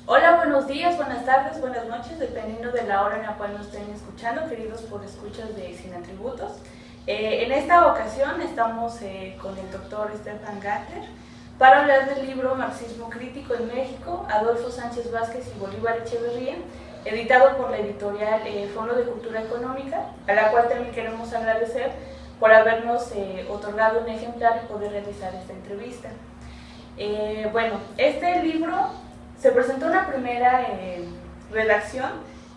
Hola, buenos días, buenas tardes, buenas noches, dependiendo de la hora en la cual nos estén escuchando, queridos podescuchas de Sin Atributos. En esta ocasión estamos con el doctor Stefan Ganter para hablar del libro Marxismo Crítico en México, Adolfo Sánchez Vázquez y Bolívar Echeverría, editado por la editorial Fondo de Cultura Económica, a la cual también queremos agradecer por habernos otorgado un ejemplar y poder realizar esta entrevista. Bueno, este libro se presentó una primera redacción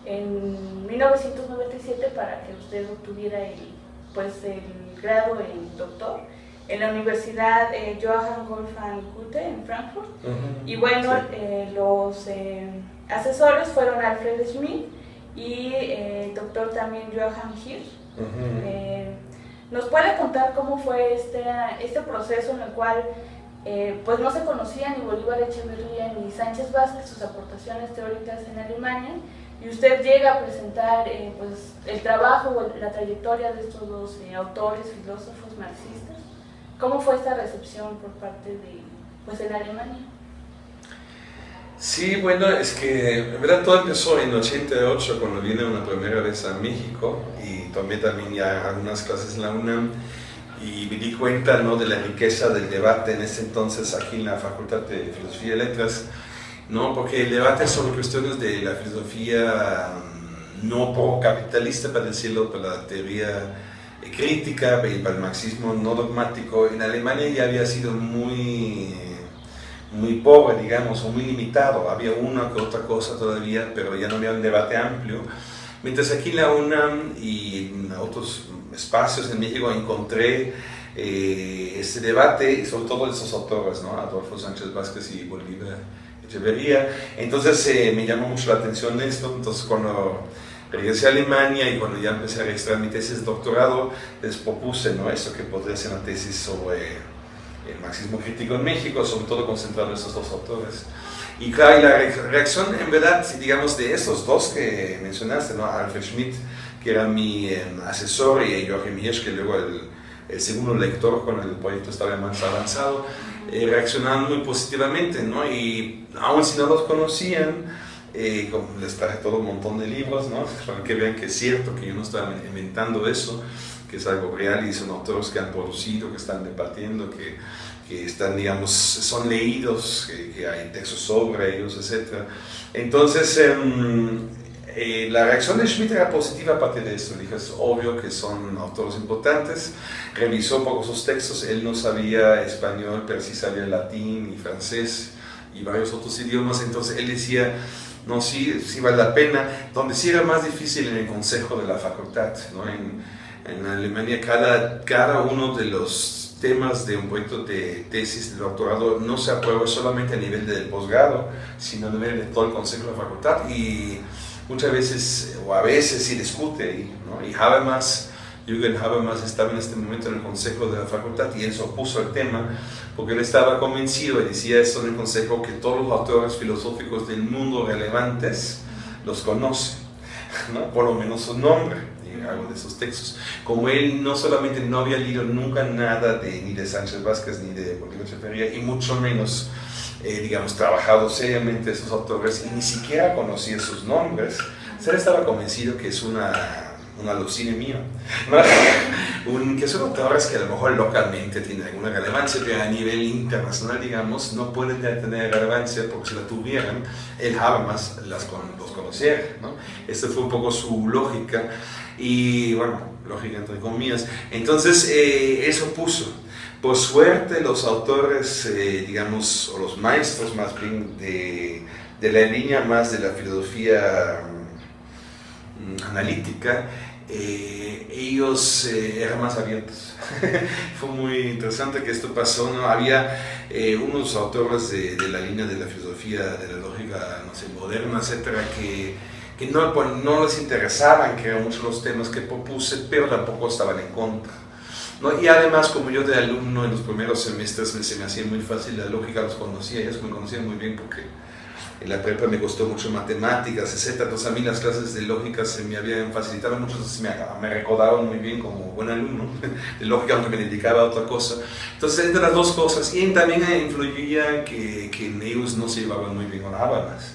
en 1997 para que usted obtuviera el grado en doctor en la Universidad Johann Wolfgang Goethe en Frankfurt. Y bueno, sí, los asesores fueron Alfred Schmidt y el doctor también Johann Hirsch. ¿Nos puede contar cómo fue este proceso en el cual pues no se conocían ni Bolívar Echeverría ni Sánchez Vázquez, sus aportaciones teóricas en Alemania, y usted llega a presentar pues el trabajo o la trayectoria de estos dos autores, filósofos marxistas? ¿Cómo fue esta recepción por parte de en Alemania? Sí, bueno, es que en verdad todo empezó en 88 cuando vine una primera vez a México y tomé también ya algunas clases en la UNAM. Y me di cuenta, ¿no?, de la riqueza del debate en ese entonces aquí en la Facultad de Filosofía y Letras, ¿no? Porque el debate sobre cuestiones de la filosofía no pro-capitalista, para decirlo, para la teoría crítica y para el marxismo no dogmático, en Alemania ya había sido muy pobre, digamos, o muy limitado. Había una que otra cosa todavía, pero ya no había un debate amplio. Mientras aquí en la UNAM y en otros espacios en México encontré este debate, y sobre todo de esos autores, ¿no? Adolfo Sánchez Vázquez y Bolívar Echeverría. Entonces me llamó mucho la atención esto. Entonces cuando regresé a Alemania y cuando ya empecé a registrar mi tesis de doctorado, les propuse, ¿no?, eso, que podría ser una tesis sobre el marxismo crítico en México, sobre todo concentrado en esos dos autores. Y claro, y la reacción, en verdad, digamos, de esos dos que mencionaste, ¿no?, Alfred Schmidt, que era mi asesor, y Joachim Hirsch, que luego el segundo lector cuando el proyecto estaba más avanzado, reaccionaron muy positivamente, ¿no? Y aun si no los conocían, les traje todo un montón de libros, ¿no?, para que vean que es cierto, que yo no estaba inventando eso, que es algo real y son autores que han producido, que están debatiendo, que están, digamos, son leídos, que hay textos sobre ellos, etc. Entonces, la reacción de Schmidt era positiva aparte de esto. Dije, es obvio que son autores importantes. Revisó un poco sus textos. Él no sabía español, pero sí sabía latín y francés y varios otros idiomas. Entonces él decía, no, sí vale la pena. Donde sí era más difícil en el consejo de la facultad, ¿no? En Alemania cada uno de los temas de un proyecto de tesis de doctorado no se aprueba solamente a nivel del posgrado, sino a nivel de todo el consejo de la facultad, y muchas veces, o a veces, se discute ahí, ¿no? Y Jürgen Habermas estaba en este momento en el consejo de la facultad y él se opuso al tema porque él estaba convencido, y decía eso en el consejo, que todos los autores filosóficos del mundo relevantes los conoce, ¿no?, por lo menos su nombre, algo de esos textos. Como él no solamente no había leído nunca nada ni de Sánchez Vázquez ni de Bolívar Echeverría, y mucho menos, digamos, trabajado seriamente esos autores, y ni siquiera conocía sus nombres, él estaba convencido que es una alucine mía, ¿no? Que son autores que a lo mejor localmente tienen alguna relevancia, pero a nivel internacional, digamos, no pueden tener relevancia, porque si la tuvieran, él Habermas los conociera, ¿no? Esta fue un poco su lógica. Y bueno, lógica entre comillas. Entonces eso puso. Por suerte, los autores, digamos, o los maestros más bien de la línea más de la filosofía analítica, ellos eran más abiertos. Fue muy interesante que esto pasó, ¿no? Había unos autores de la línea de la filosofía, de la lógica, no sé, moderna, etcétera, que no les interesaban, que eran muchos los temas que propuse, pero tampoco estaban en contra, ¿no? Y además, como yo de alumno en los primeros semestres se me hacía muy fácil la lógica, los conocía, ellos me conocían muy bien porque en la prepa me costó mucho matemáticas, etc. Entonces a mí las clases de lógica se me habían facilitado mucho, entonces me recordaban muy bien como buen alumno de lógica, aunque me dedicaba a otra cosa. Entonces entre las dos cosas, y también influía que en ellos no se llevaban muy bien con Habermas.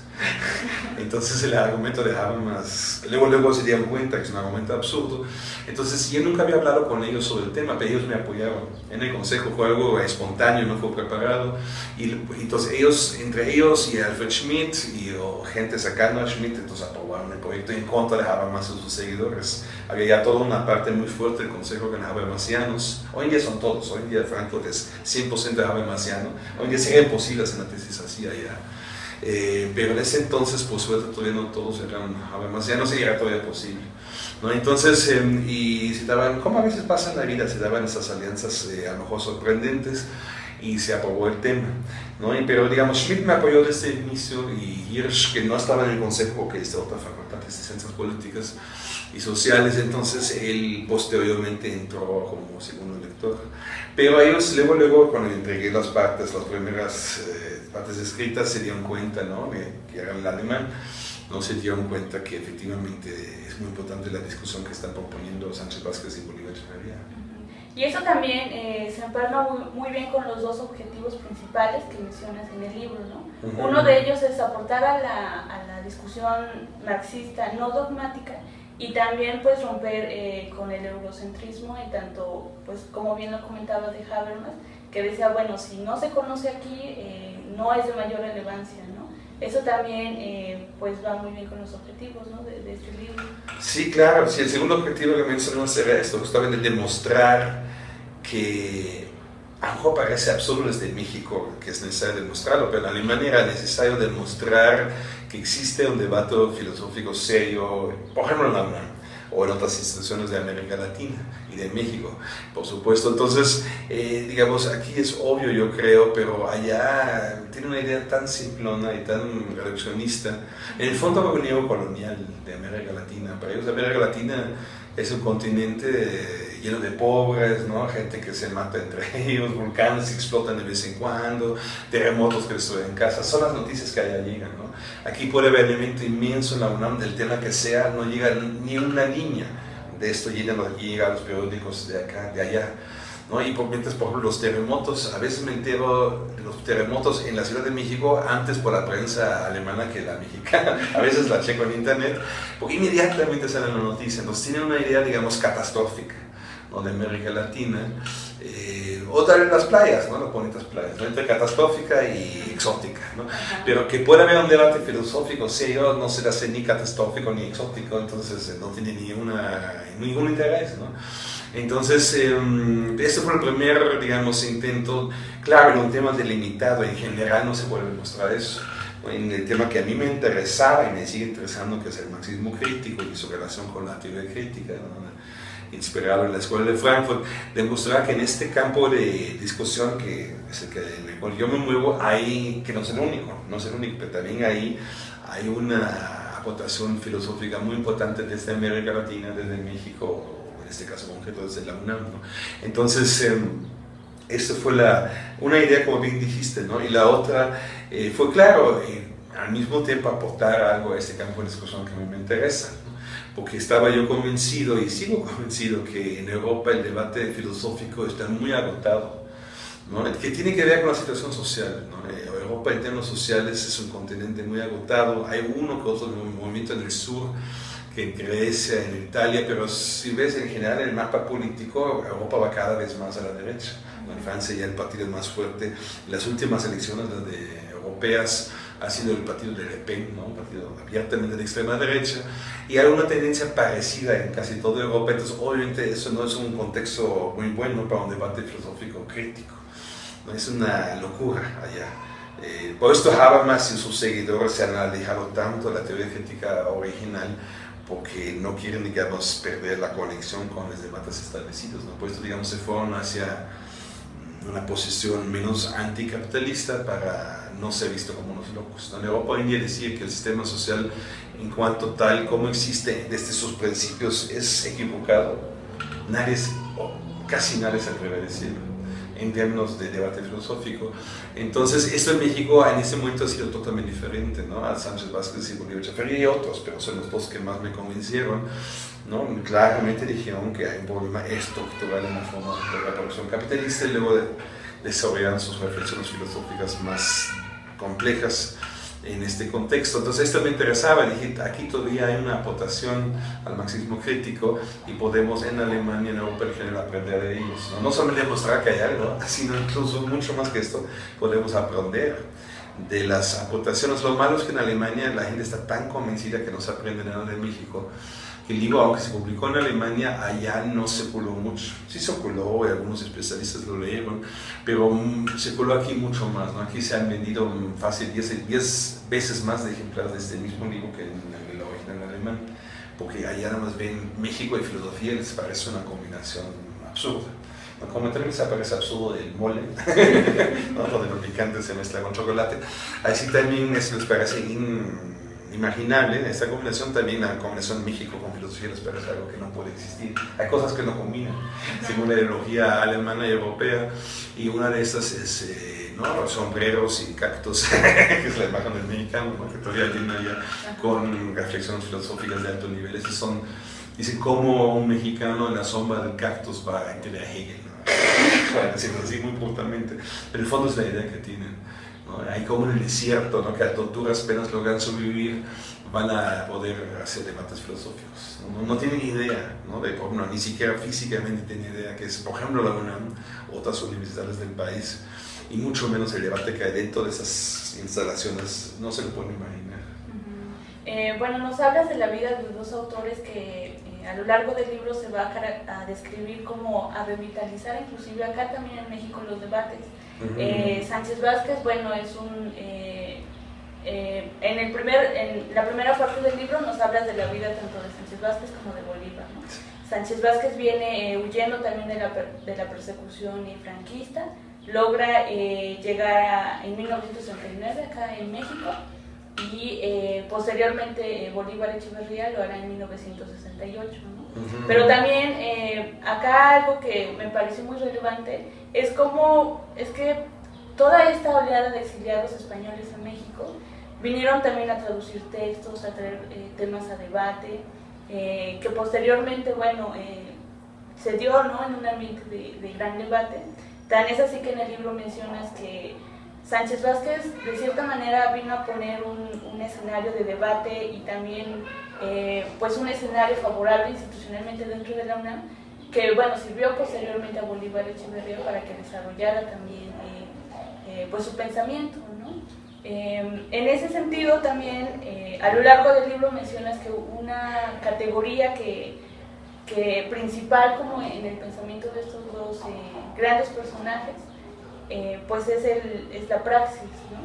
Entonces el argumento de Habermas, luego se dieron cuenta que es un argumento absurdo. Entonces yo nunca había hablado con ellos sobre el tema, pero ellos me apoyaron en el consejo, fue algo espontáneo, no fue preparado. Y entonces entre ellos y Alfred Schmidt o gente cercana a Schmidt, entonces aprobaron el proyecto en contra de Habermas y sus seguidores. Había ya toda una parte muy fuerte del consejo con Habermasianos. Hoy en día son todos, hoy en día Frankfurt es 100% Habermasiano. Hoy en día sería imposible hacer una tesis así allá. Pero en ese entonces, por suerte, todavía no todos eran Habermasianos y era todavía posible, ¿no? Entonces, y se daban, como a veces pasa en la vida, se daban esas alianzas a lo mejor sorprendentes y se aprobó el tema, ¿no? Pero digamos, Schmidt me apoyó desde el inicio y Hirsch, que no estaba en el consejo porque es de otra facultad de Ciencias Políticas y Sociales, entonces él posteriormente entró como segundo lector. Pero a ellos luego cuando entregué las primeras partes escritas, se dieron cuenta, ¿no? Que era el alemán, no se dieron cuenta que efectivamente es muy importante la discusión que están proponiendo Sánchez Vázquez y Bolívar Echeverría. Y eso también se empalma muy bien con los dos objetivos principales que mencionas en el libro, ¿no? Uno de ellos es aportar a la discusión marxista no dogmática y también pues romper con el eurocentrismo y tanto, pues como bien lo comentaba de Habermas, que decía, bueno, si no se conoce aquí, no es de mayor relevancia, ¿no? Eso también pues va muy bien con los objetivos, ¿no? de este libro. Sí, claro, sí, el segundo objetivo que mencionó era esto, justamente demostrar que a lo mejor parece absurdo desde México que es necesario demostrarlo, pero en Alemania era necesario demostrar que existe un debate filosófico serio, por ejemplo en la UNAM o en otras instituciones de América Latina y de México, por supuesto. Entonces, digamos, aquí es obvio, yo creo, pero allá tiene una idea tan simplona y tan reduccionista. En el fondo, es neocolonial de América Latina. Para ellos, América Latina es un continente lleno de pobres, ¿no? Gente que se mata entre ellos, volcanes que explotan de vez en cuando, terremotos que destruyen casas. Son las noticias que allá llegan, ¿no? Aquí puede haber un evento inmenso en la UNAM, del tema que sea, no llega ni una línea de esto, llega a los periódicos de acá, de allá, ¿no? Y mientras, por ejemplo, los terremotos, a veces me entero de los terremotos en la Ciudad de México antes por la prensa alemana que la mexicana. A veces la checo en internet, porque inmediatamente sale la noticia. Entonces tienen una idea, digamos, catastrófica, ¿no? De América Latina, o tal vez las playas, ¿no? Las bonitas playas, ¿no? Entre catastrófica y exótica, ¿no? Pero que pueda haber un debate filosófico serio, no se hace ni catastrófico ni exótico, entonces no tiene ningún interés, ¿no? Entonces, este fue el primer, digamos, intento. Claro, en un tema delimitado en general no se puede demostrar eso. En el tema que a mí me interesaba y me sigue interesando, que es el marxismo crítico y su relación con la teoría crítica, ¿no? Inspirado en la Escuela de Frankfurt, demostrar que en este campo de discusión que es en el cual yo me muevo, hay, que no es el único, pero también hay una aportación filosófica muy importante desde América Latina, desde México, en este caso concreto desde la UNAM, ¿no? Entonces, esta fue una idea, como bien dijiste, ¿no? Y la otra fue, claro, al mismo tiempo aportar algo a este campo de discusión que a mí me interesa, ¿no? Porque estaba yo convencido y sigo convencido que en Europa el debate filosófico está muy agotado, ¿no? Que tiene que ver con la situación social, ¿no? Europa en términos sociales es un continente muy agotado. Hay uno que otro movimiento en el sur, que en Grecia, en Italia, pero si ves en general el mapa político, Europa va cada vez más a la derecha, ¿no? En Francia ya el partido es más fuerte. Las últimas elecciones, las europeas, ha sido el partido de Le Pen, ¿no? Un partido abiertamente de extrema derecha, y hay una tendencia parecida en casi toda Europa. Entonces obviamente eso no es un contexto muy bueno para un debate filosófico crítico, ¿no? Es una locura allá. Por esto Habermas y sus seguidores se han alejado tanto de la teoría crítica original, porque no quieren, digamos, perder la conexión con los debates establecidos, ¿no? Por esto, digamos, se fueron hacia una posición menos anticapitalista para no ser visto como unos locos, ¿no? En Europa hoy en día decir que el sistema social en cuanto tal como existe desde sus principios es equivocado, casi nadie se atreve a decirlo en términos de debate filosófico. Entonces esto en México en ese momento ha sido totalmente diferente, ¿no? A Sánchez Vázquez y Bolívar Echeverría y otros, pero son los dos que más me convencieron, ¿no? Claramente dijeron que hay un problema estructural en la forma de la producción capitalista, y luego desarrollaron sus reflexiones filosóficas más complejas en este contexto. Entonces esto me interesaba, dije, aquí todavía hay una aportación al marxismo crítico y podemos en Alemania, en Europa en general, aprender de ellos, ¿no? No solamente demostrar que hay algo, sino incluso mucho más que esto, podemos aprender de las aportaciones. Lo malo es que en Alemania la gente está tan convencida que no se aprende nada de México, que el libro, aunque se publicó en Alemania, allá no circuló mucho. Sí circuló, y algunos especialistas lo leyeron, pero circuló aquí mucho más, ¿no? Aquí se han vendido fácil 10 veces más de ejemplares de este mismo libro que en el original alemán, porque allá nada más ven México y filosofía y les parece una combinación absurda. ¿No? Como también se parece absurdo el mole, ¿no? Lo de lo picante se mezcla con chocolate, así también les parece inimaginable esta combinación. También la combinación México con filosofía les parece algo que no puede existir. Hay cosas que no combinan según la ideología alemana y europea, y una de estas es ¿no? Sombreros y cactus, que es la imagen del mexicano, ¿no? Que todavía tiene allá con reflexiones filosóficas de alto nivel. Dice cómo un mexicano en la sombra del cactus va a entender a Hegel, ¿no? Para decirlo así muy brutalmente, pero el fondo es la idea que tienen, ¿no? Hay como en el desierto, ¿no? Que a torturas apenas logran sobrevivir, van a poder hacer debates filosóficos. No tienen idea, ¿no? Ni siquiera físicamente tienen idea que es, por ejemplo, la UNAM, otras universidades del país, y mucho menos el debate que hay dentro de esas instalaciones, no se lo pueden imaginar. Bueno, nos hablas de la vida de dos autores que a lo largo del libro se va a describir como a revitalizar, inclusive acá también en México, los debates. Sánchez Vázquez, bueno, es un... en la primera parte del libro nos hablas de la vida tanto de Sánchez Vázquez como de Bolívar, ¿no? Sánchez Vázquez viene huyendo también de la persecución franquista, logra llegar en 1939 acá en México, y posteriormente Bolívar Echeverría lo hará en 1968, ¿no? Pero también acá algo que me pareció muy relevante es que toda esta oleada de exiliados españoles en México vinieron también a traducir textos, a traer temas a debate, que posteriormente, bueno, se dio, ¿no? En un ambiente de gran debate. Tan es así que en el libro mencionas que Sánchez Vázquez de cierta manera vino a poner un escenario de debate y también pues un escenario favorable institucionalmente dentro de la UNAM, que bueno, sirvió posteriormente a Bolívar Echeverría para que desarrollara también pues su pensamiento, ¿no? En ese sentido también a lo largo del libro mencionas que una categoría que principal como en el pensamiento de estos dos grandes personajes pues es la praxis, ¿no?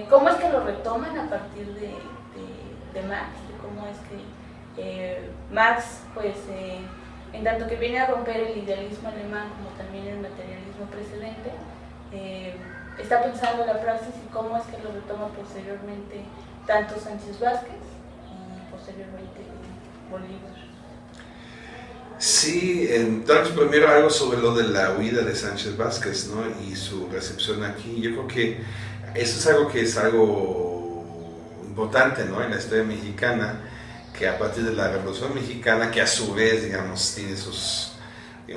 ¿Cómo es que lo retoman a partir de Marx? ¿Cómo es que Marx, pues, en tanto que viene a romper el idealismo alemán como también el materialismo precedente, está pensando la praxis y cómo es que lo retoma posteriormente tanto Sánchez Vázquez y posteriormente Bolívar? Sí, entonces primero algo sobre lo de la huida de Sánchez Vázquez, ¿no? Y su recepción aquí. Yo creo que eso es algo importante, ¿no? En la historia mexicana, que a partir de la Revolución Mexicana, que a su vez, digamos, tiene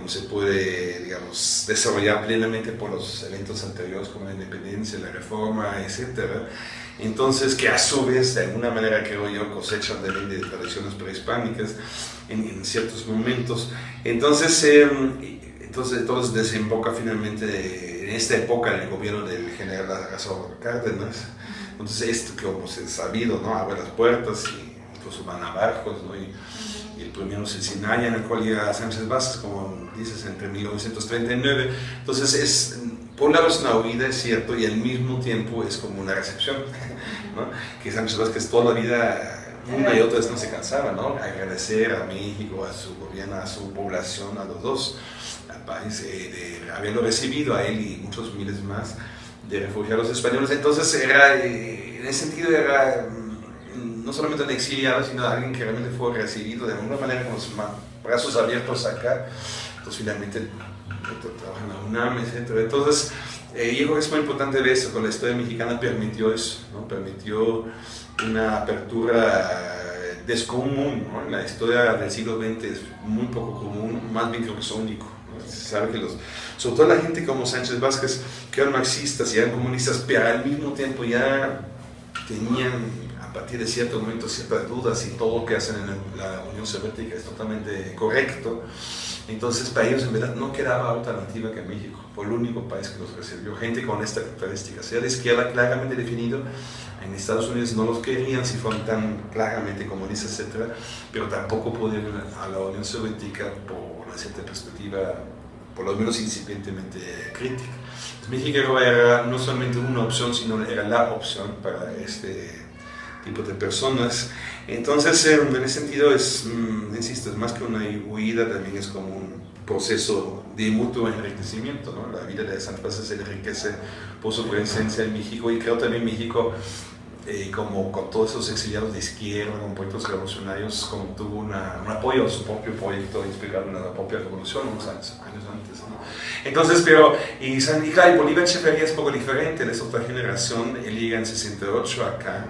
se puede, digamos, desarrollar plenamente por los eventos anteriores como la independencia, la reforma, etcétera. Entonces, que a su vez, de alguna manera, creo yo, cosechan de tradiciones prehispánicas en ciertos momentos. Entonces desemboca finalmente en esta época en el gobierno del general Lázaro Cárdenas, Entonces esto que hemos sabido, ¿no? Abre las puertas y incluso van a barcos, ¿no? Y el primero es el Sinaya, en el cual llega Sánchez Vázquez, como dices, entre 1939. Entonces es, por un lado es una huida, es cierto, y al mismo tiempo es como una recepción, ¿no? Que Sánchez Vázquez toda la vida, una y otra vez no se cansaba, ¿no? Agradecer a México, a su gobierno, a su población, a los dos, al país, de haberlo recibido a él y muchos miles más de refugiados españoles. Entonces era, en ese sentido era no solamente un exiliado, sino alguien que realmente fue recibido de alguna manera con los brazos abiertos acá. Entonces finalmente trabaja en la UNAM, etc. Entonces yo creo que es muy importante ver eso, con la historia mexicana permitió eso, ¿no? Permitió una apertura descomún, ¿no? En la historia del siglo XX es muy poco común, más bien creo que es único, ¿no? Se sabe que sobre todo la gente como Sánchez Vázquez, que eran marxistas y eran comunistas, pero al mismo tiempo ya tenían a partir de cierto momento ciertas dudas y todo lo que hacen en la Unión Soviética es totalmente correcto. Entonces para ellos en verdad no quedaba alternativa que México, fue el único país que los recibió, gente con esta característica, sea de izquierda claramente definido. En Estados Unidos no los querían si fueron tan claramente comunistas, etc., pero tampoco podían a la Unión Soviética por una cierta perspectiva, por lo menos incipientemente crítica. Entonces, México era no solamente una opción, sino era la opción para este tipo de personas. Entonces, en ese sentido, insisto, es más que una huida, también es como un proceso de mutuo enriquecimiento, ¿no? La vida de Sánchez Vázquez se enriquece por su presencia en México, y creo también México, como con todos esos exiliados de izquierda, con proyectos revolucionarios, como tuvo un apoyo a su propio proyecto inspirado en la propia revolución unos años antes, ¿no? Entonces, pero, y claro, Bolívar Echeverría es un poco diferente, él es otra generación, él llega en 68 acá,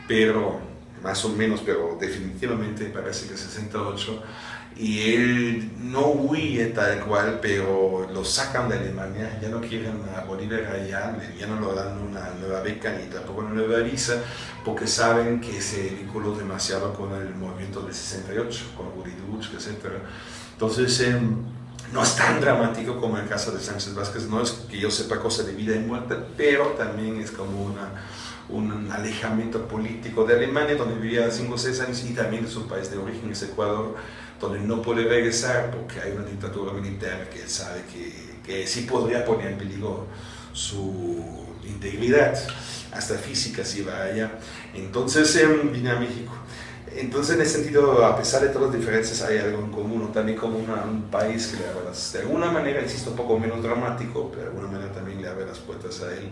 pero más o menos, pero definitivamente parece que 68, y él no huye tal cual, pero lo sacan de Alemania, ya no quieren a Bolívar allá, ya no le dan una nueva beca ni tampoco una nueva visa, porque saben que se vinculó demasiado con el movimiento del 68, con Uriduch, etc. Entonces, no es tan dramático como el caso de Sánchez Vázquez, no es que yo sepa cosa de vida y muerte, pero también es como un alejamiento político de Alemania, donde vivía 5 o 6 años, y también de su país de origen, es Ecuador, donde no puede regresar porque hay una dictadura militar que él sabe que sí podría poner en peligro su integridad, hasta física, si va allá. Entonces vine a México. Entonces, en ese sentido, a pesar de todas las diferencias, hay algo en común, también como un país que le abre de alguna manera, insisto, un poco menos dramático, pero de alguna manera también le abre las puertas a él,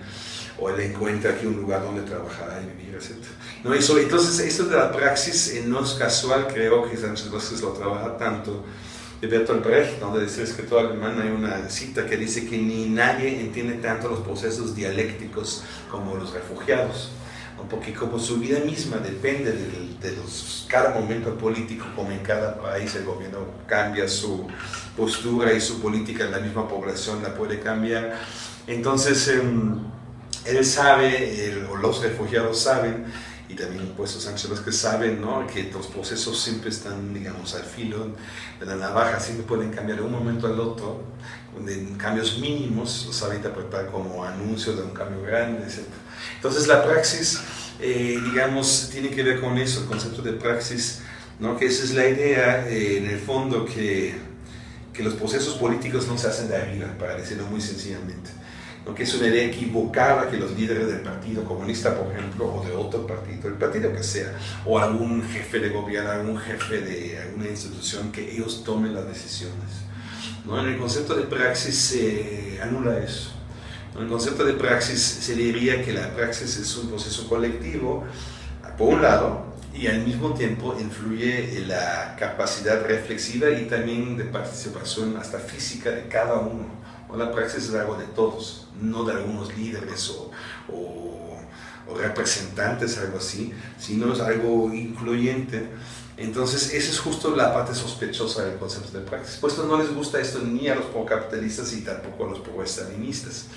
o él encuentra aquí un lugar donde trabajar y vivir, etc. ¿No? Entonces, esto de la praxis no es casual, creo que Sánchez Vázquez lo trabaja tanto. De Bertolt Brecht, donde dice el escritor alemán, hay una cita que dice que ni nadie entiende tanto los procesos dialécticos como los refugiados, porque como su vida misma depende de cada momento político, como en cada país el gobierno cambia su postura y su política, la misma población la puede cambiar. Entonces él sabe, o los refugiados saben, y también pues los Sánchez Vázquez saben, ¿no?, que los procesos siempre están, digamos, al filo de la navaja, siempre pueden cambiar de un momento al otro, en cambios mínimos los sabe interpretar como anuncios de un cambio grande, etc. Entonces la praxis, digamos, tiene que ver con eso, el concepto de praxis, ¿no?, que esa es la idea, en el fondo, que los procesos políticos no se hacen de arriba, para decirlo muy sencillamente, ¿no?, que es una idea equivocada que los líderes del Partido Comunista, por ejemplo, o de otro partido, el partido que sea, o algún jefe de gobierno, algún jefe de alguna institución, que ellos tomen las decisiones, ¿no? En el concepto de praxis se anula eso. En el concepto de praxis se diría que la praxis es un proceso colectivo, por un lado, y al mismo tiempo influye en la capacidad reflexiva y también de participación hasta física de cada uno. La praxis es algo de todos, no de algunos líderes o representantes, algo así, sino es algo incluyente. Entonces, esa es justo la parte sospechosa del concepto de praxis. Puesto no les gusta esto ni a los procapitalistas y tampoco a los pro-estalinistas,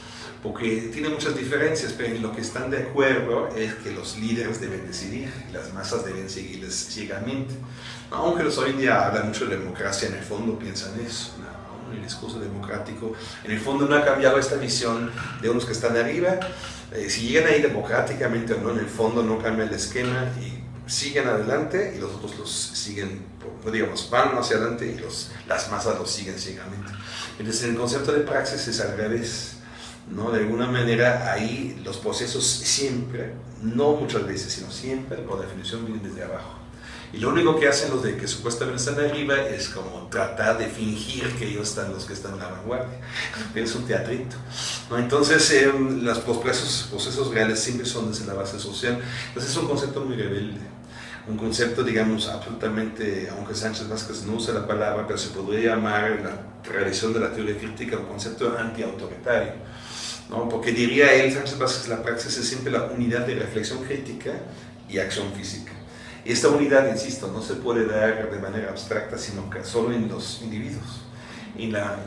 porque tiene muchas diferencias, pero en lo que están de acuerdo es que los líderes deben decidir y las masas deben seguirles ciegamente. Aunque los hoy en día hablan mucho de democracia, en el fondo piensan eso, ¿no? el discurso democrático, en el fondo no ha cambiado esta visión de unos que están arriba. Si llegan ahí democráticamente o no, en el fondo no cambia el esquema y siguen adelante y los otros los siguen, digamos, van hacia adelante y las masas los siguen ciegamente. Entonces, el concepto de praxis es al revés, ¿no? De alguna manera, ahí los procesos siempre, no muchas veces, sino siempre, por definición, vienen desde abajo. Y lo único que hacen los de que supuestamente están arriba es como tratar de fingir que ellos están los que están en la vanguardia. Es un teatrito, ¿no? Entonces, los procesos reales siempre son desde la base social. Entonces, es un concepto muy rebelde. Un concepto, digamos, absolutamente, aunque Sánchez Vázquez no usa la palabra, pero se podría llamar en la tradición de la teoría crítica un concepto antiautoritario, ¿no? Porque diría él, Sánchez Vázquez, la praxis es siempre la unidad de reflexión crítica y acción física. Y esta unidad, insisto, no se puede dar de manera abstracta, sino que solo en los individuos.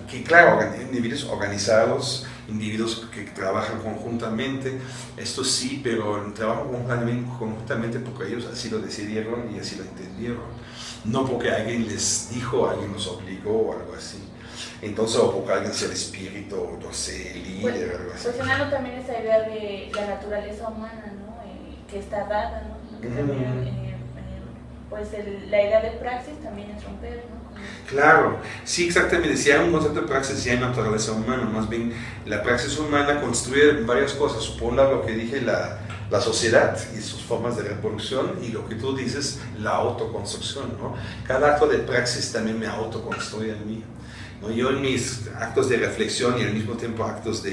Que claro, individuos organizados, individuos que trabajan conjuntamente, esto sí, pero trabajan conjuntamente porque ellos así lo decidieron y así lo entendieron, no porque alguien les dijo, alguien los obligó o algo así. Entonces, o porque alguien sea el espíritu, no sé, el líder, pues, algo así. Cuestionando también esa idea de la naturaleza humana, ¿no? Que está dada, ¿no? Que también, pues la idea de praxis también es romper, ¿no? Claro, sí, exactamente. Si hay un concepto de praxis, si hay naturaleza humana, más bien la praxis humana construye varias cosas. Supone lo que dije, la sociedad y sus formas de reproducción, y lo que tú dices, la autoconstrucción, ¿no? Cada acto de praxis también me autoconstruye a mí, ¿no? Yo en mis actos de reflexión y al mismo tiempo actos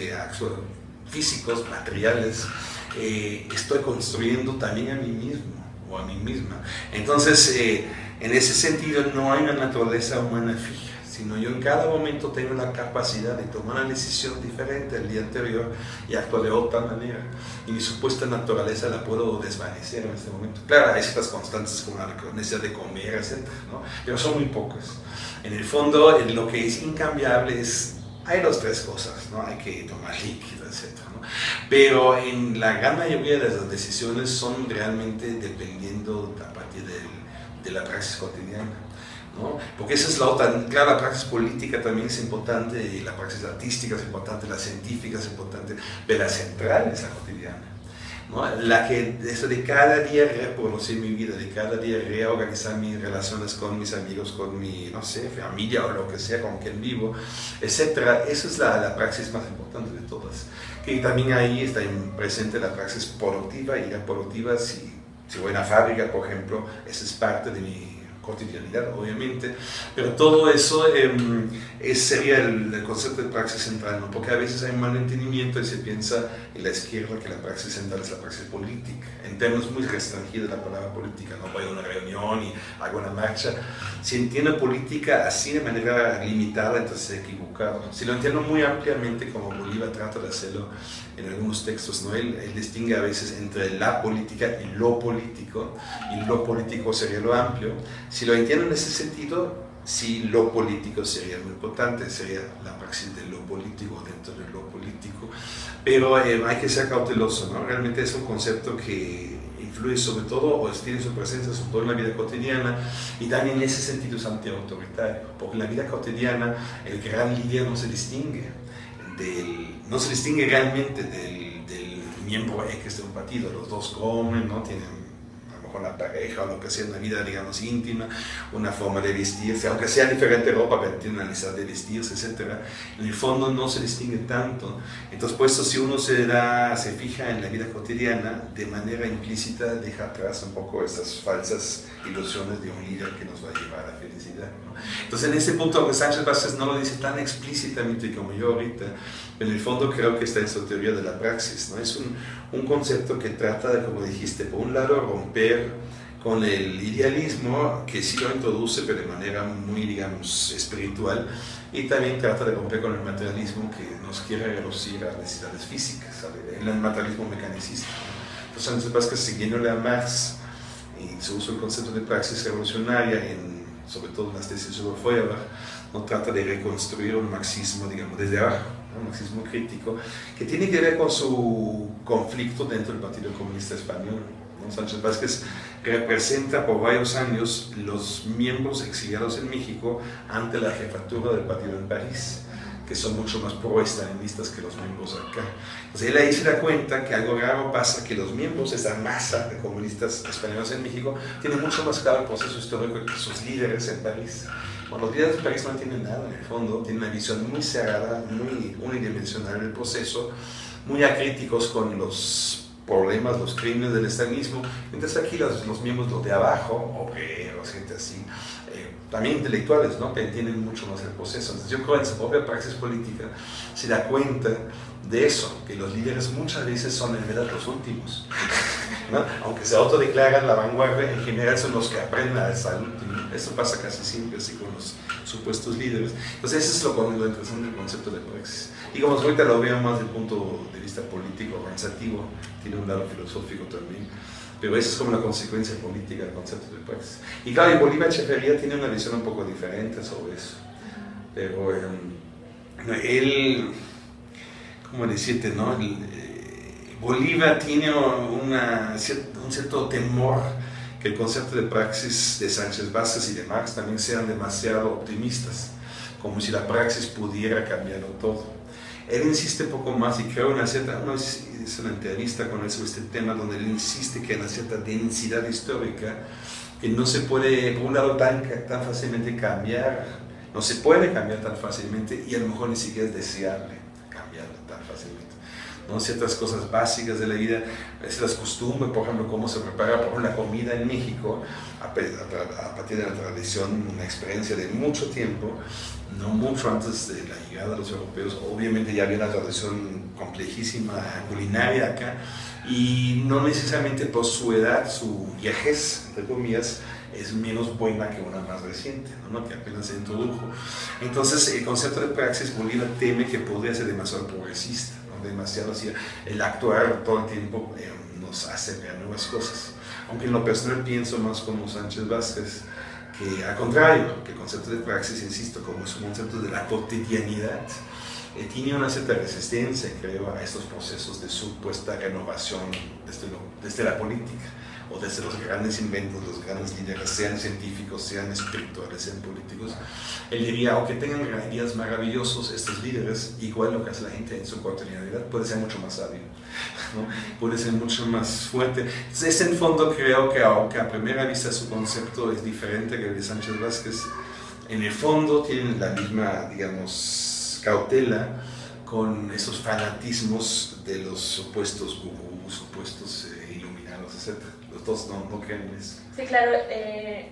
físicos, materiales, estoy construyendo también a mí mismo o a mí misma. Entonces, en ese sentido no hay una naturaleza humana fija, sino yo en cada momento tengo la capacidad de tomar una decisión diferente al día anterior y actuar de otra manera. Y mi supuesta naturaleza la puedo desvanecer en este momento. Claro, hay ciertas constantes como la necesidad de comer, etc., ¿no? Pero son muy pocas. En el fondo, lo que es incambiable hay dos, tres cosas, ¿no? Hay que tomar líquido, etc., ¿no? Pero en la gran mayoría de las decisiones son realmente dependiendo a partir de la praxis cotidiana, ¿no? Porque esa es la otra. Claro, la praxis política también es importante, y la praxis artística es importante, la científica es importante, pero la central es la cotidiana, ¿no? Eso de cada día reproducir mi vida, de cada día reorganizar mis relaciones con mis amigos, con mi, no sé, familia o lo que sea, con quien vivo, etc. Esa es la praxis más importante de todas. Que también ahí está presente la praxis productiva, y la productiva, si voy a una fábrica, por ejemplo, esa es parte de mi cotidianidad, obviamente, pero todo eso sería el concepto de praxis central, ¿no? Porque a veces hay un mal entendimiento y se piensa en la izquierda que la praxis central es la praxis política, en términos muy restringidos de la palabra política. No voy a una reunión y hago una marcha. Si entiendo política así de manera limitada, entonces he equivocado. Si lo entiendo muy ampliamente, como Bolívar trata de hacerlo en algunos textos, ¿no? Él distingue a veces entre la política y lo político sería lo amplio. Si lo entiendo en ese sentido, sí, lo político sería muy importante, sería la praxis de lo político, dentro de lo político, pero hay que ser cauteloso, ¿no? Realmente es un concepto que influye sobre todo, o tiene su presencia sobre todo en la vida cotidiana, y también en ese sentido es antiautoritario, porque en la vida cotidiana el gran líder no se distingue realmente del miembro X de un partido. Los dos comen, ¿no? Tienen con la pareja o lo que sea, una vida, digamos, íntima, una forma de vestirse, aunque sea diferente ropa, pero tiene una necesidad de vestirse, etc. En el fondo no se distingue tanto. Entonces, puesto si uno se fija en la vida cotidiana, de manera implícita deja atrás un poco estas falsas ilusiones de un líder que nos va a llevar a la felicidad, ¿no? Entonces, en ese punto, aunque Sánchez Vázquez no lo dice tan explícitamente como yo ahorita, en el fondo creo que está en su teoría de la praxis, ¿no? Es un concepto que trata de, como dijiste, por un lado romper con el idealismo, que sí lo introduce, pero de manera muy, digamos, espiritual, y también trata de romper con el materialismo que nos quiere reducir a necesidades físicas, el materialismo mecanicista, ¿no? Entonces, Sánchez Vázquez, siguiéndole a Marx, y se usa el concepto de praxis revolucionaria, sobre todo en las tesis sobre Feuerbach, no trata de reconstruir un marxismo, digamos, desde abajo, un marxismo crítico, que tiene que ver con su conflicto dentro del Partido Comunista Español, ¿no? Sánchez Vázquez representa por varios años los miembros exiliados en México ante la jefatura del partido en París, que son mucho más pro-estalinistas que los miembros acá. Entonces él ahí se da cuenta que algo raro pasa, que los miembros de esa masa de comunistas españoles en México tienen mucho más claro el proceso histórico que sus líderes en París. Bueno, los líderes de París no entienden nada en el fondo, tienen una visión muy cerrada, muy unidimensional del proceso, muy acríticos con los problemas, los crímenes del estalinismo. Entonces aquí los miembros, los de abajo, obreros, gente así, también intelectuales, ¿no?, que entienden mucho más el proceso. Entonces yo creo que en su propia praxis política se da cuenta de eso, que los líderes muchas veces son en verdad los últimos, ¿no? Aunque se autodeclaran la vanguardia, en general son los que aprenden a estar último. Eso pasa casi siempre así con los supuestos líderes. Entonces eso es lo interesante del concepto de praxis. Y como ahorita lo veo más desde el punto de vista político, organizativo, tiene un lado filosófico también, pero eso es como la consecuencia política del concepto de praxis. Y claro, y Bolívar Echeverría tiene una visión un poco diferente sobre eso, pero él, ¿cómo decirte, no? Bolívar tiene un cierto temor que el concepto de praxis de Sánchez Vázquez y de Marx también sean demasiado optimistas, como si la praxis pudiera cambiarlo todo. Él insiste un poco más, y creo una es una entrevista con él sobre este tema, donde él insiste que hay una cierta densidad histórica que no se puede, por un lado, tan fácilmente cambiar, no se puede cambiar tan fácilmente, y a lo mejor ni siquiera es deseable cambiarla tan fácilmente, ¿no? Ciertas cosas básicas de la vida, es las costumbres, por ejemplo, cómo se prepara, por ejemplo, la comida en México, a partir de la tradición, una experiencia de mucho tiempo, no mucho antes de la llegada de los europeos. Obviamente ya había una tradición complejísima culinaria acá, y no necesariamente por su edad, su viejez, entre comillas, es menos buena que una más reciente, ¿no?, que apenas se introdujo. Entonces el concepto de praxis, Bolívar teme que podría ser demasiado progresista, ¿no?, demasiado así, el actuar todo el tiempo nos hace ver nuevas cosas. Aunque en lo personal pienso más como Sánchez Vázquez, que al contrario, que el concepto de praxis, insisto, como es un concepto de la cotidianidad, tiene una cierta resistencia, creo, a estos procesos de supuesta renovación desde la política, o desde los grandes inventos, los grandes líderes, sean científicos, sean espirituales, sean políticos. Él diría, aunque tengan ideas maravillosos, estos líderes, igual lo que hace la gente en su cotidianidad, puede ser mucho más sabio, ¿no?, puede ser mucho más fuerte. Entonces, en fondo creo que, aunque a primera vista su concepto es diferente que el de Sánchez Vázquez, en el fondo tienen la misma, digamos, cautela con esos fanatismos de los supuestos gurús, supuestos iluminados, etc. Los dos no creen en eso. Sí, claro.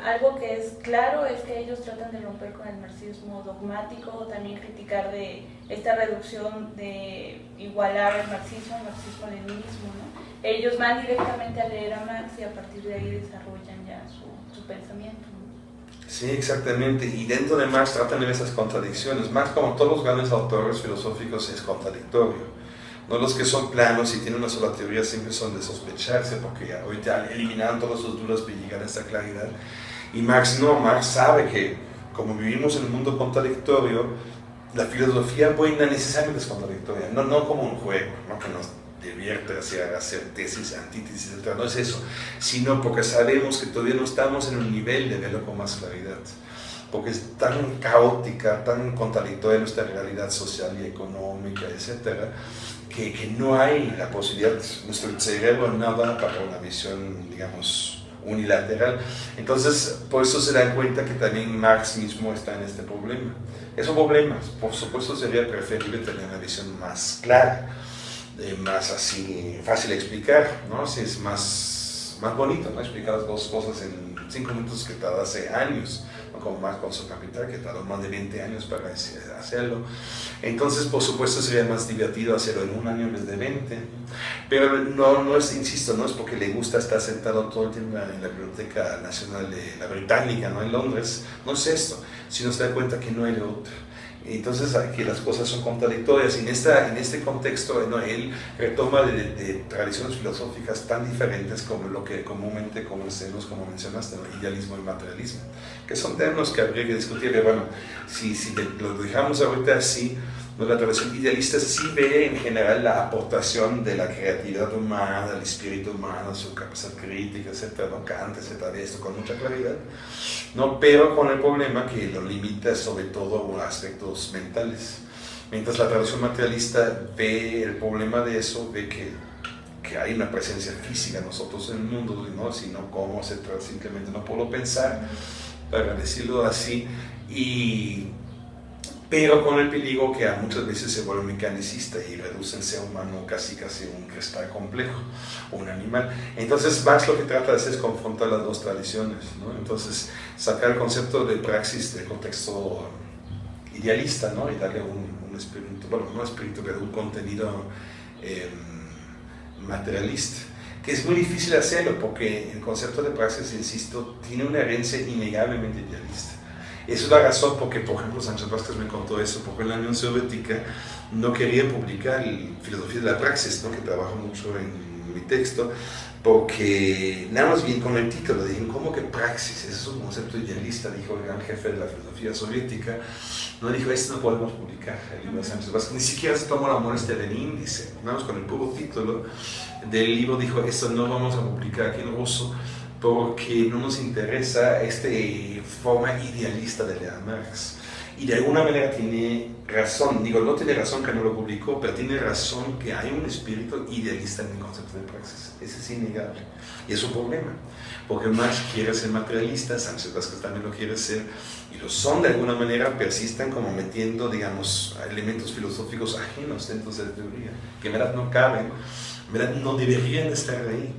Algo que es claro es que ellos tratan de romper con el marxismo dogmático, también criticar de esta reducción de igualar el marxismo-leninismo, ¿no? Ellos van directamente a leer a Marx y a partir de ahí desarrollan ya su pensamiento, ¿no? Sí, exactamente. Y dentro de Marx tratan de ver esas contradicciones. Marx, como todos los grandes autores filosóficos, es contradictorio. No, los que son planos y tienen una sola teoría siempre son de sospecharse, porque ya ahorita eliminaron todas sus dudas para llegar a esta claridad. Y Marx no, Marx sabe que como vivimos en un mundo contradictorio, la filosofía buena necesariamente es contradictoria, no como un juego, no que nos divierte hacia hacer tesis, antítesis, etc. No es eso, sino porque sabemos que todavía no estamos en un nivel de verlo con más claridad, porque es tan caótica, tan contradictoria nuestra realidad social y económica, etc., que no hay la posibilidad, nuestro cerebro no da para una visión, digamos, unilateral. Entonces, por eso se dan cuenta que también Marx mismo está en este problema. Es un problema, por supuesto sería preferible tener una visión más clara, más así, fácil de explicar, ¿no? Si es más bonito, ¿no?, explicar las dos cosas en 5 minutos que tarda hace años, ¿no?, como Marx con su Capital, que tardó más de 20 años para hacerlo. Entonces, por supuesto, sería más divertido hacerlo en 1 año en vez de 20, pero no es, insisto, no es porque le gusta estar sentado todo el tiempo en la Biblioteca Nacional de la Británica, ¿no?, en Londres, no es esto, sino se da cuenta que no hay de otro. Entonces, aquí las cosas son contradictorias, y en este contexto, ¿no?, él retoma de tradiciones filosóficas tan diferentes como lo que comúnmente conocemos, como mencionaste, ¿no?, idealismo y materialismo, que son términos que habría que discutir. Pero bueno, si lo dejamos ahorita así, ¿no? La tradición idealista sí ve en general la aportación de la creatividad humana, del espíritu humano, su capacidad crítica, etc. ¿no? Kant, etc. Esto con mucha claridad, ¿no? Pero con el problema que lo limita sobre todo a aspectos mentales. Mientras la tradición materialista ve el problema de eso, ve que hay una presencia física en nosotros en el mundo, ¿no? Sino cómo, etc. Simplemente no puedo pensar, para decirlo así, pero con el peligro que muchas veces se vuelve mecanicista y reduce el ser humano casi un cristal complejo, un animal. Entonces Marx lo que trata de hacer es confrontar las dos tradiciones, ¿no? Entonces sacar el concepto de praxis del contexto idealista, ¿no? Y darle un espíritu, bueno, no espíritu, pero un contenido materialista, que es muy difícil hacerlo porque el concepto de praxis, insisto, tiene una herencia innegablemente idealista. Esa es la razón porque, por ejemplo, Sánchez Vázquez me contó eso, porque la Unión Soviética no quería publicar Filosofía de la Praxis, ¿no? Que trabajo mucho en mi texto, porque nada más bien con el título dijeron, ¿cómo que praxis? Ese es un concepto idealista, dijo el gran jefe de la filosofía soviética. No dijo, esto no podemos publicar, el libro de Sánchez Vázquez, ni siquiera se tomó la molestia del índice, nada más con el puro título del libro dijo, esto no vamos a publicar aquí en ruso, porque no nos interesa esta forma idealista de leer a Marx. Y de alguna manera tiene razón, digo, no tiene razón que no lo publicó, pero tiene razón que hay un espíritu idealista en el concepto de praxis. Ese es innegable. Y es un problema, porque Marx quiere ser materialista, Sánchez Vázquez también lo quiere ser, y lo son de alguna manera, persisten como metiendo, digamos, elementos filosóficos ajenos dentro de la teoría, que en verdad no caben, en verdad no deberían estar ahí,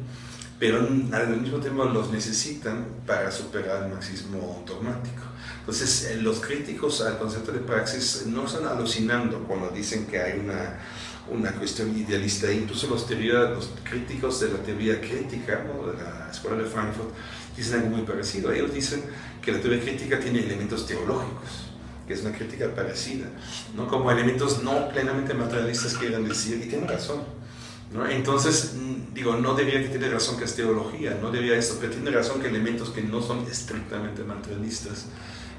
pero al mismo tiempo los necesitan para superar el marxismo dogmático. Entonces, los críticos al concepto de praxis no están alucinando cuando dicen que hay una cuestión idealista. Incluso los críticos de la teoría crítica, ¿no? De la Escuela de Frankfurt dicen algo muy parecido. Ellos dicen que la teoría crítica tiene elementos teológicos, que es una crítica parecida, ¿no? Como elementos no plenamente materialistas quieren decir, y tienen razón, ¿no? Entonces, digo, no debería que tener razón que es teología, no debería esto, pero tiene razón que elementos que no son estrictamente materialistas,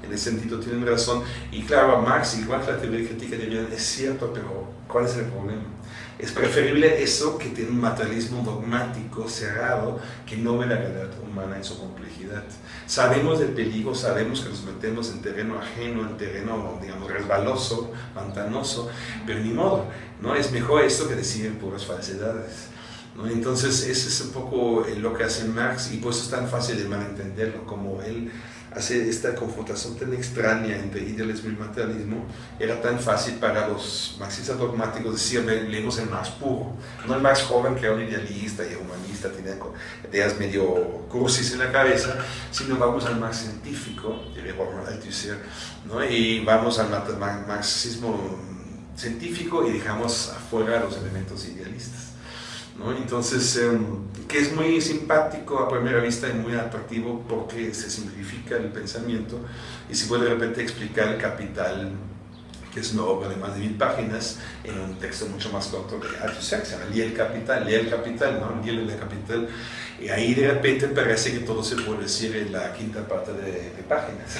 en ese sentido tienen razón. Y claro, Marx, igual que la teoría crítica, diría, es cierto, pero ¿cuál es el problema? Es preferible eso que tener un materialismo dogmático, cerrado, que no ve la realidad humana en su complejidad. Sabemos del peligro, sabemos que nos metemos en terreno ajeno, en terreno, digamos, resbaloso, pantanoso, pero ni modo, ¿no? Es mejor esto que decir puras falsedades, ¿no? Entonces, ese es un poco lo que hace Marx, y por eso es tan fácil de malentenderlo, como él hace esta confrontación tan extraña entre idealismo y materialismo. Era tan fácil para los marxistas dogmáticos decir, leemos el Marx puro, no el Marx joven que era un idealista y humanista, tenía ideas medio cursis en la cabeza, sino vamos al Marx científico, diría Althusser, ¿no? Y vamos al marxismo científico y dejamos afuera los elementos idealistas, ¿no? Entonces, que es muy simpático a primera vista y muy atractivo porque se simplifica el pensamiento y se puede de repente explicar el Capital, que es una obra de más de 1000 páginas, en un texto mucho más corto que Althusser, se llama Lee el Capital, ¿no? Lee el Capital, y ahí de repente parece que todo se puede decir en la quinta parte de páginas.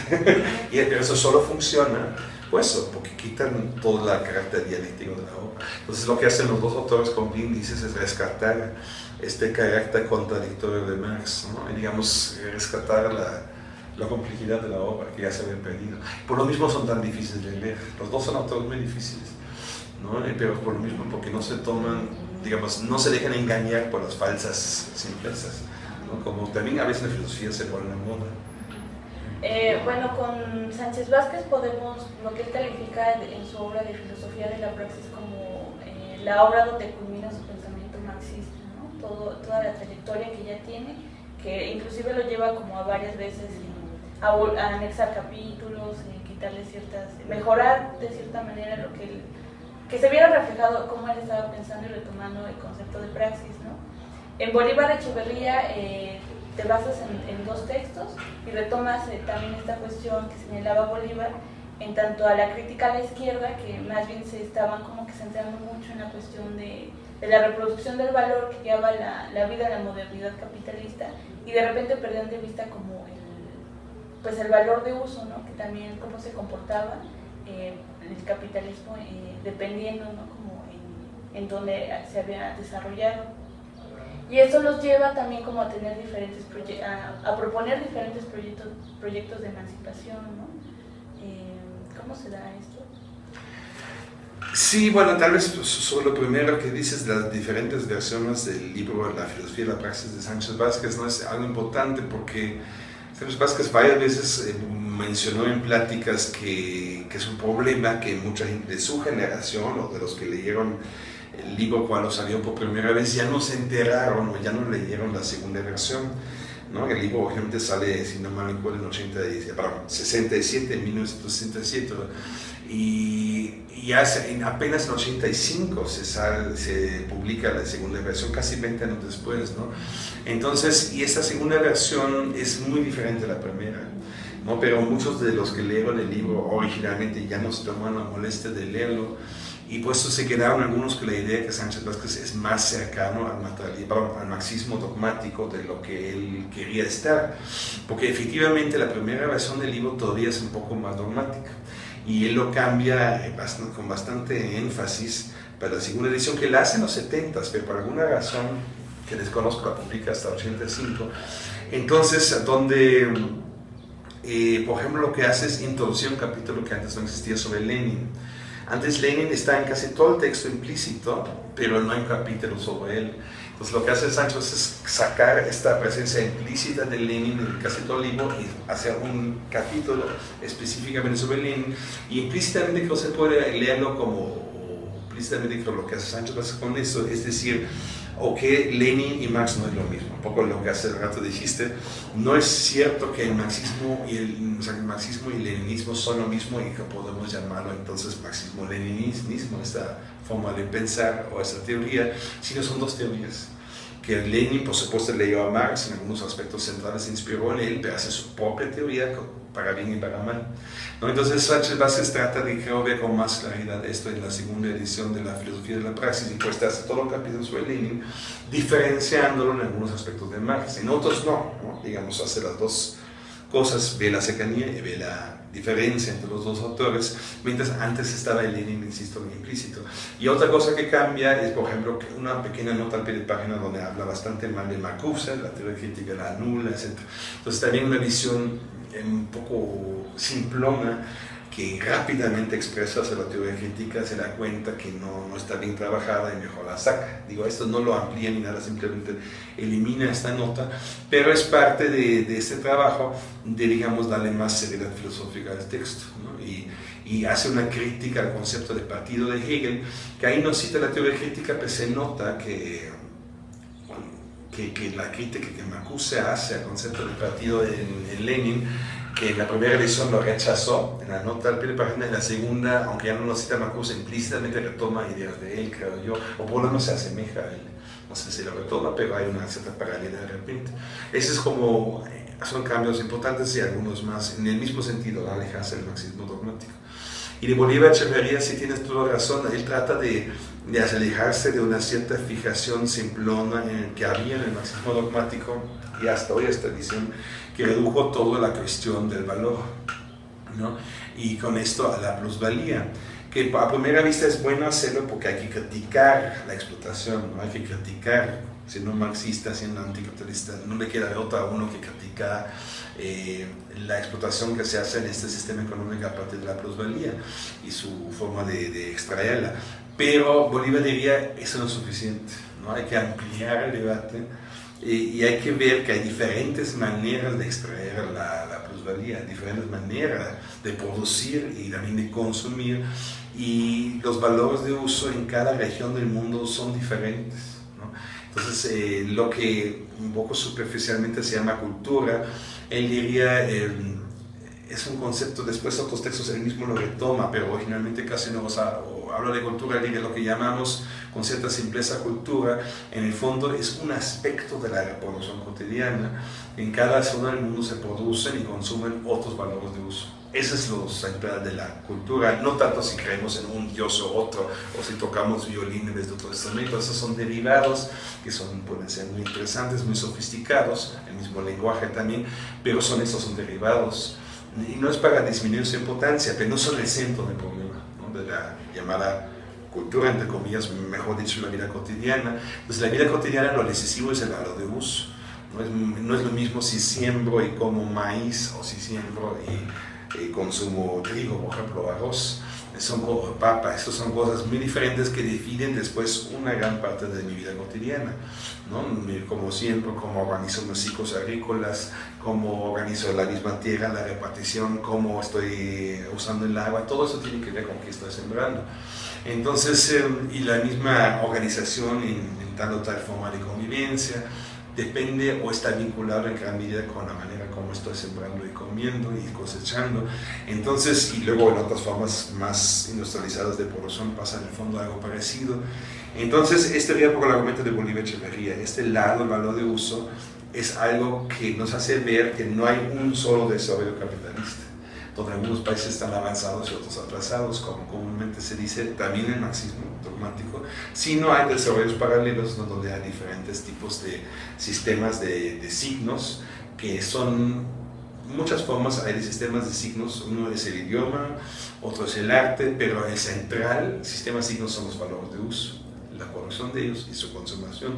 Pero eso solo funciona pues, porque quitan todo el carácter dialéctico de la obra. Entonces lo que hacen los dos autores con bien dices es rescatar este carácter contradictorio de Marx, ¿no? Y digamos, rescatar la complejidad de la obra que ya se había perdido. Por lo mismo son tan difíciles de leer. Los dos son autores muy difíciles, ¿no? Pero por lo mismo, porque no se toman, digamos, no se dejan engañar por las falsas simplezas, ¿no? Como también a veces la filosofía se pone en moda. Bueno, con Sánchez Vázquez podemos, lo que él califica en su obra de Filosofía de la Praxis como la obra donde culmina su pensamiento marxista, ¿no? Toda la trayectoria que ya tiene, que inclusive lo lleva como a varias veces a anexar capítulos, quitarle mejorar de cierta manera lo que se viera reflejado cómo él estaba pensando y retomando el concepto de praxis, ¿no? En Bolívar Echeverría te basas en dos textos y retomas también esta cuestión que señalaba Bolívar en tanto a la crítica a la izquierda, que más bien se estaban como que centrando mucho en la cuestión de la reproducción del valor que lleva la vida a la modernidad capitalista, y de repente perdían de vista como el valor de uso, ¿no? Que también cómo se comportaba el capitalismo, dependiendo, ¿no? Como en donde se había desarrollado. Y eso los lleva también como a tener a proponer diferentes proyectos de emancipación, ¿no? ¿Cómo se da esto? Sí, bueno, tal vez sobre lo primero que dices, las diferentes versiones del libro La filosofía y la praxis de Sánchez Vázquez, no es algo importante porque Sánchez Vázquez varias veces mencionó en pláticas que es un problema que mucha gente de su generación o de los que leyeron el libro cuando salió por primera vez ya no se enteraron o ya no leyeron la segunda versión, ¿no? El libro obviamente sale, si no mal recuerdo, en 67, en 1967, y apenas en 85 se publica la segunda versión, casi 20 años después, ¿no? Entonces, y esta segunda versión es muy diferente a la primera, ¿no? Pero muchos de los que leyeron el libro originalmente ya no se tomaron la molestia de leerlo, y por eso se quedaron algunos con la idea que Sánchez Vázquez es más cercano al marxismo dogmático de lo que él quería estar, porque efectivamente la primera versión del libro todavía es un poco más dogmática, y él lo cambia con bastante énfasis para la segunda edición, que la hace en los 70s, pero por alguna razón que desconozco la publica hasta 85. Entonces, donde, por ejemplo, lo que hace es introducir un capítulo que antes no existía sobre Lenin. Antes Lenin está en casi todo el texto implícito, pero no hay un capítulo sobre él. Entonces lo que hace Sancho es sacar esta presencia implícita de Lenin en casi todo el libro y hacer un capítulo específicamente sobre Lenin. Y implícitamente creo que se puede leerlo como, implícitamente creo lo que hace Sancho con eso, es decir, que Lenin y Marx no es lo mismo. Un poco lo que hace el rato dijiste, no es cierto que el marxismo y el leninismo son lo mismo y que podemos llamarlo entonces marxismo-leninismo, esta forma de pensar o esta teoría, sino son dos teorías. Que Lenin, por supuesto, leyó a Marx, en algunos aspectos centrales se inspiró en él, pero hace su propia teoría para bien y para mal, ¿no? Entonces Sánchez Vázquez trata de, creo, ver con más claridad esto en la segunda edición de La filosofía de la praxis, y pues hace todo el capítulo sobre Lenin, diferenciándolo en algunos aspectos de Marx, en otros no, digamos, hace las dos cosas, ve la cercanía y ve la diferencia entre los dos autores, mientras antes estaba el Lenin, insisto, en implícito. Y otra cosa que cambia es, por ejemplo, una pequeña nota al pie de página donde habla bastante mal de Marcuse, la teoría crítica la anula, etc. Entonces también una visión un poco simplona que rápidamente expresa hacia la teoría crítica, se da cuenta que no está bien trabajada y mejor la saca. Digo, esto no lo amplía ni nada, simplemente elimina esta nota, pero es parte de este trabajo de, digamos, darle más seriedad filosófica al texto, ¿no? Y hace una crítica al concepto de partido de Hegel, que ahí no cita la teoría crítica, pero se nota que la crítica que Marcuse hace al concepto de partido en Lenin, que en la primera edición lo rechazó, en la nota al pie de página, en la segunda, aunque ya no lo cita Marcuse, implícitamente retoma ideas de él, creo yo, o por lo menos se asemeja a él. No sé si lo retoma, pero hay una cierta paralelidad de repente. Ese es como, son cambios importantes y algunos más en el mismo sentido, alejarse del marxismo dogmático. Y de Bolívar Echeverría, si tienes toda razón, él trata de alejarse de una cierta fijación simplona que había en el marxismo dogmático, y hasta hoy esta edición que redujo toda la cuestión del valor, ¿no? Y con esto a la plusvalía, que a primera vista es bueno hacerlo porque hay que criticar la explotación, ¿no? Hay que criticar, siendo marxista, siendo anticapitalista, no le queda otra a uno que criticar la explotación que se hace en este sistema económico a partir de la plusvalía y su forma de extraerla. Pero Bolívar diría, eso no es suficiente, ¿no? Hay que ampliar el debate y hay que ver que hay diferentes maneras de extraer la plusvalía, diferentes maneras de producir y también de consumir, y los valores de uso en cada región del mundo son diferentes, ¿no? Entonces, lo que un poco superficialmente se llama cultura, él diría, es un concepto, después otros textos él mismo lo retoma, pero originalmente casi no habla de cultura, diría lo que llamamos con cierta simpleza cultura, en el fondo es un aspecto de la reproducción cotidiana. En cada zona del mundo se producen y consumen otros valores de uso. Ese es lo central de la cultura, no tanto si creemos en un dios o otro, o si tocamos violín desde otro instrumento. Esos son derivados que pueden ser muy interesantes, muy sofisticados, el mismo lenguaje también, pero son derivados. Y no es para disminuir su importancia, pero no son el centro del problema, ¿no? de la llamada cultura, entre comillas, mejor dicho, la vida cotidiana. Entonces, la vida cotidiana, lo decisivo es el valor de uso. No es lo mismo si siembro y como maíz o si siembro y consumo trigo, por ejemplo, arroz. Papa, estas son cosas muy diferentes que definen después una gran parte de mi vida cotidiana, ¿no? Como siembro, cómo organizo mis ciclos agrícolas, cómo organizo la misma tierra, la repartición, cómo estoy usando el agua, todo eso tiene que ver con qué estoy sembrando. Entonces, y la misma organización en tal o tal forma de convivencia, depende o está vinculado en gran medida con la manera como estoy sembrando y comiendo y cosechando. Entonces, y luego en otras formas más industrializadas de producción pasa en el fondo algo parecido. Entonces, este sería por el argumento de Bolívar Echeverría. Este lado, el valor de uso, es algo que nos hace ver que no hay un solo desarrollo capitalista, donde algunos países están avanzados y otros atrasados, como comúnmente se dice también en el marxismo dogmático, sino hay desarrollos paralelos, ¿no? Donde hay diferentes tipos de sistemas de signos, que son muchas formas, hay de sistemas de signos, uno es el idioma, otro es el arte, pero el central sistema de signos son los valores de uso, la producción de ellos y su consumación.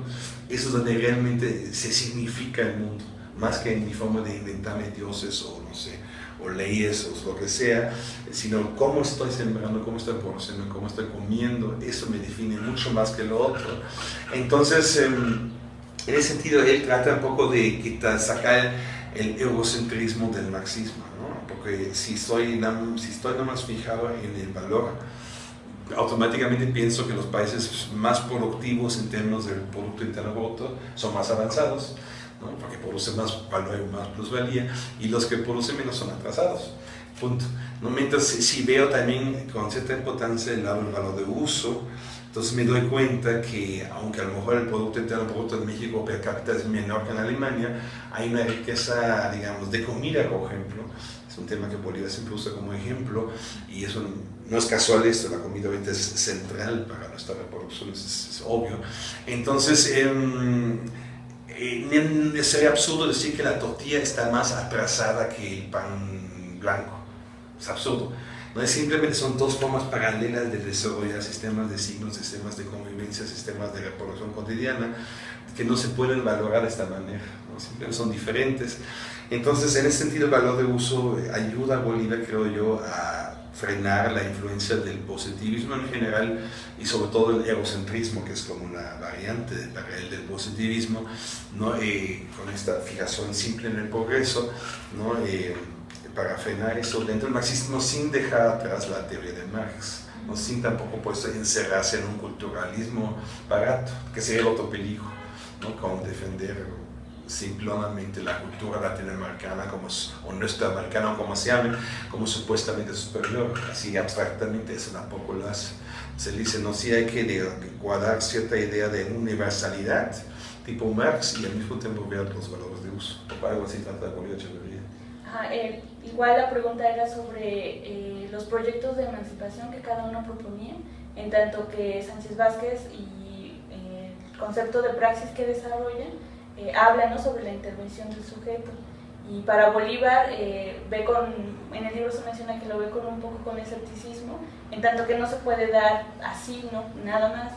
Eso es donde realmente se significa el mundo, más que en mi forma de inventarme dioses o no sé, o leyes o lo que sea, sino cómo estoy sembrando, cómo estoy produciendo, cómo estoy comiendo. Eso me define mucho más que lo otro. Entonces, en ese sentido, él trata un poco de sacar el egocentrismo del marxismo, ¿no? Porque si estoy nada más fijado en el valor, automáticamente pienso que los países más productivos en términos del Producto Interno Bruto son más avanzados, ¿no? Porque producen más valor y más plusvalía, y los que producen menos son atrasados. Punto. ¿No? Mientras si veo también con cierta importancia el valor de uso, entonces me doy cuenta que aunque a lo mejor el Producto Interno Bruto de México per cápita es menor que en Alemania, hay una riqueza, digamos, de comida, por ejemplo. Es un tema que Bolívar siempre usa como ejemplo, y eso no es casual esto, la comida ahorita es central para nuestra reproducción, es obvio. Entonces, sería absurdo decir que la tortilla está más atrasada que el pan blanco. Es absurdo. No es simplemente, son dos formas paralelas de desarrollar sistemas de signos, sistemas de convivencia, sistemas de reproducción cotidiana, que no se pueden valorar de esta manera, ¿no? Simplemente son diferentes. Entonces, en ese sentido, el valor de uso ayuda a Bolívar, creo yo, a frenar la influencia del positivismo en general y sobre todo el egocentrismo, que es como una variante del positivismo, ¿no? Con esta fijación simple en el progreso, ¿no? Para frenar eso dentro del marxismo sin dejar atrás la teoría de Marx, ¿no? Sin tampoco pues encerrarse en un culturalismo barato, que sería el otro peligro, ¿no? Como defender simplemente la cultura latinoamericana o nuestra americana, o como se llame, como supuestamente superior, así abstractamente. Eso tampoco lo hace. Se dice, no, sí hay que guardar cierta idea de universalidad tipo Marx y al mismo tiempo ver los valores de uso, o algo así trata de Bolívar Echeverría. Igual la pregunta era sobre los proyectos de emancipación que cada uno proponía, en tanto que Sánchez Vázquez y el concepto de praxis que desarrollan habla, ¿no?, sobre la intervención del sujeto. Y para Bolívar, en el libro se menciona que lo ve un poco con escepticismo, en tanto que no se puede dar así, ¿no?, nada más.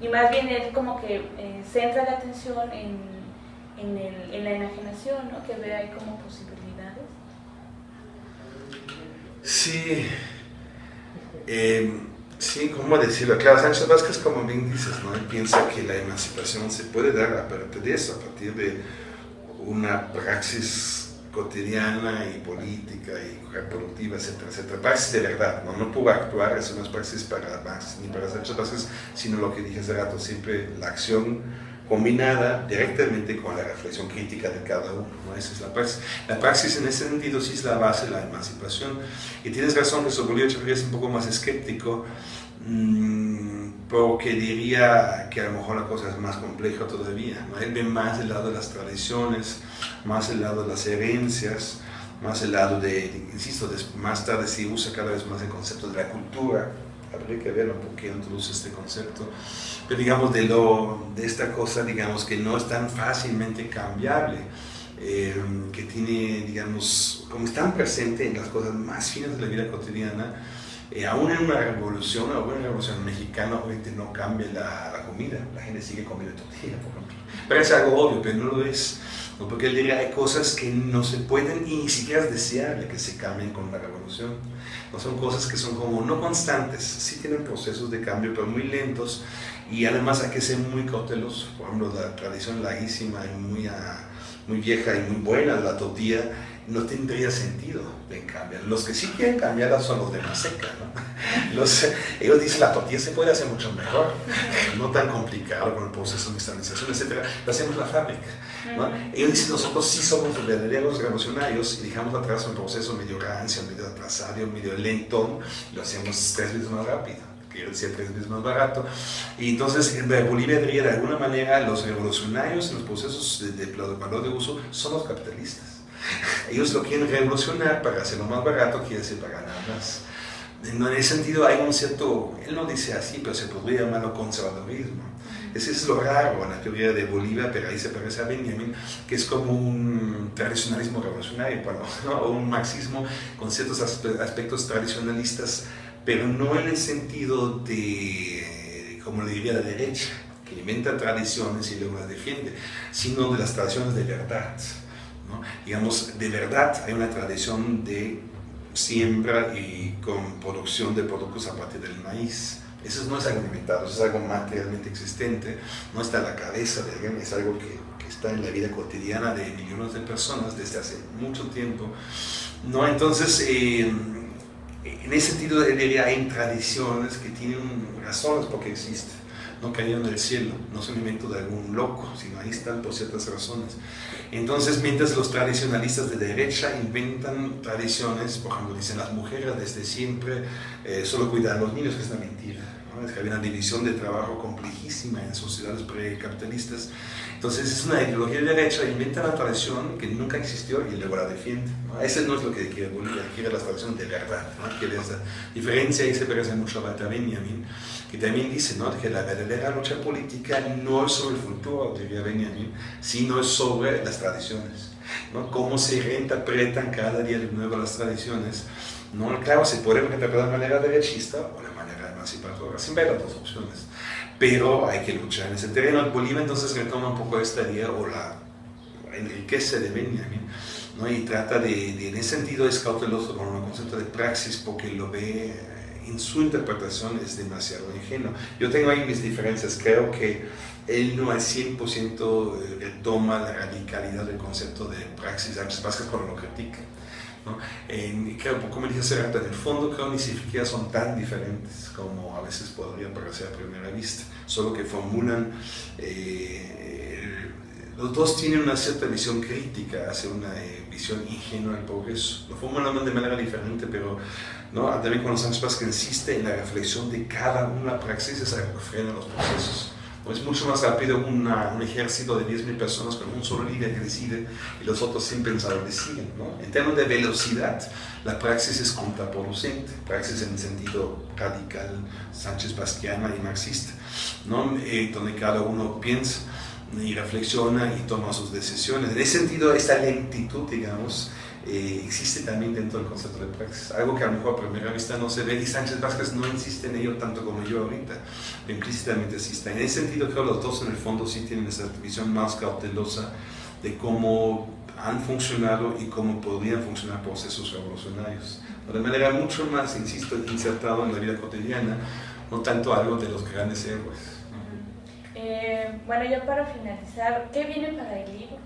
Y más bien él como que centra la atención en la enajenación, ¿no?, que ve ahí como posibilidades. Sí, sí, ¿cómo decirlo? Claro, Sánchez Vázquez, como bien dices, ¿no? Él piensa que la emancipación se puede dar a partir de eso, a partir de una praxis cotidiana y política y reproductiva, etcétera, etcétera. Praxis de verdad, ¿no? No puedo actuar, eso no es praxis para Marx ni para Sánchez Vázquez, sino lo que dije hace rato, siempre la acción combinada directamente con la reflexión crítica de cada uno, ¿no? Esa es la praxis. La praxis en ese sentido sí es la base de la emancipación. Y tienes razón que Bolívar Echeverría es un poco más escéptico, porque diría que a lo mejor la cosa es más compleja todavía, ¿no? Él ve más el lado de las tradiciones, más el lado de las herencias, más el lado insisto, más tarde se usa cada vez más el concepto de la cultura. Habría que verlo porque introduce este concepto, pero digamos de esta cosa, digamos, que no es tan fácilmente cambiable, que tiene, digamos, como es tan presente en las cosas más finas de la vida cotidiana, Aún en una revolución, mexicana, obviamente no cambia la comida, la gente sigue comiendo tortilla, por ejemplo. Parece algo obvio, pero no lo es, ¿no? Porque él diría, hay cosas que no se pueden y ni siquiera es deseable que se cambien con la revolución. No son cosas que son como no constantes, sí tienen procesos de cambio, pero muy lentos, y además hay que ser muy cauteloso. Por ejemplo, la tradición laísima y muy vieja y muy buena, la tortilla, no tendría sentido de cambiar. Los que sí quieren cambiarla son los de Maseca, ¿no? Ellos dicen la tortilla se puede hacer mucho mejor, no tan complicado con el proceso de instalación, etc. Lo hacemos en la fábrica, ¿no? Ellos dicen nosotros sí somos los verdaderos revolucionarios y dejamos atrás un proceso medio rancio, medio atrasado, medio lento, lo hacemos 3 veces más rápido. Quiero decir 3 veces más barato. Y entonces en Bolivia diría de alguna manera los revolucionarios en los procesos de valor de uso son los capitalistas. Ellos lo quieren revolucionar para hacerlo más barato, quiere decir para ganar más. En ese sentido hay un cierto, él no dice así, pero se podría llamarlo conservadurismo. Ese es lo raro en la teoría de Bolívar, pero ahí se parece a Benjamin, que es como un tradicionalismo revolucionario, bueno, ¿no? O un marxismo con ciertos aspectos tradicionalistas, pero no en el sentido de, como le diría la derecha, que inventa tradiciones y luego las defiende, sino de las tradiciones de verdad, ¿no? Digamos, de verdad hay una tradición de siembra y con producción de productos a partir del maíz. Eso no es algo inventado, eso es algo materialmente existente, no está en la cabeza de alguien, es algo que está en la vida cotidiana de millones de personas desde hace mucho tiempo, ¿no? Entonces, en ese sentido, hay tradiciones que tienen razones por qué existen, no cayeron del cielo, no son invento de algún loco, sino ahí están por ciertas razones. Entonces, mientras los tradicionalistas de derecha inventan tradiciones, por ejemplo, dicen las mujeres desde siempre solo cuidan a los niños, que es una mentira, ¿no? Es que había una división de trabajo complejísima en sociedades precapitalistas. Entonces, es una ideología de derecha, inventa una tradición que nunca existió y luego la defiende, ¿no? Ese no es lo que quiere Bolivia, quiere la tradición de verdad, ¿no? Quiere esa diferencia, y se parece mucho a Benjamin, que también dice, ¿no?, que la verdadera lucha política no es sobre el futuro, diría Benjamin, sino es sobre las tradiciones, ¿no? Cómo se reinterpretan cada día de nuevo las tradiciones, ¿no? Claro, se puede reinterpretar de manera derechista o de manera emancipadora, siempre hay las dos opciones, pero hay que luchar en ese terreno. Bolivia entonces retoma un poco esta idea o la enriquece de Benjamin, ¿no? Y trata en ese sentido es cauteloso con el concepto de praxis porque lo ve en su interpretación es demasiado ingenuo. Yo tengo ahí mis diferencias, creo que él no al 100% retoma la radicalidad del concepto de praxis, Sánchez Vázquez cuando lo critica, ¿no? Creo, como dije hace rato, en el fondo creo ni siquiera son tan diferentes como a veces podría parecer a primera vista, solo que formulan, los dos tienen una cierta visión crítica hacia una visión ingenua del progreso. Lo formulan de manera diferente, pero ¿no? También cuando Sánchez Vázquez insiste en la reflexión de cada una praxis, es algo que frena los procesos. ¿No? Es mucho más rápido un ejército de 10.000 personas con un solo líder que decide y los otros sin pensar le siguen, ¿no? En términos de velocidad, la praxis es contraproducente, praxis en el sentido radical, Sánchez Vázquiana y marxista, ¿no? Donde cada uno piensa y reflexiona y toma sus decisiones. En ese sentido, esta lentitud, digamos, existe también dentro del concepto de praxis, algo que a lo mejor a primera vista no se ve, y Sánchez Vázquez no insiste en ello tanto como yo ahorita, pero implícitamente existe. En ese sentido, creo que los dos en el fondo sí tienen esa visión más cautelosa de cómo han funcionado y cómo podrían funcionar procesos revolucionarios, de manera mucho más, insisto, insertado en la vida cotidiana, no tanto algo de los grandes héroes. Bueno, ya para finalizar, ¿qué viene para el libro?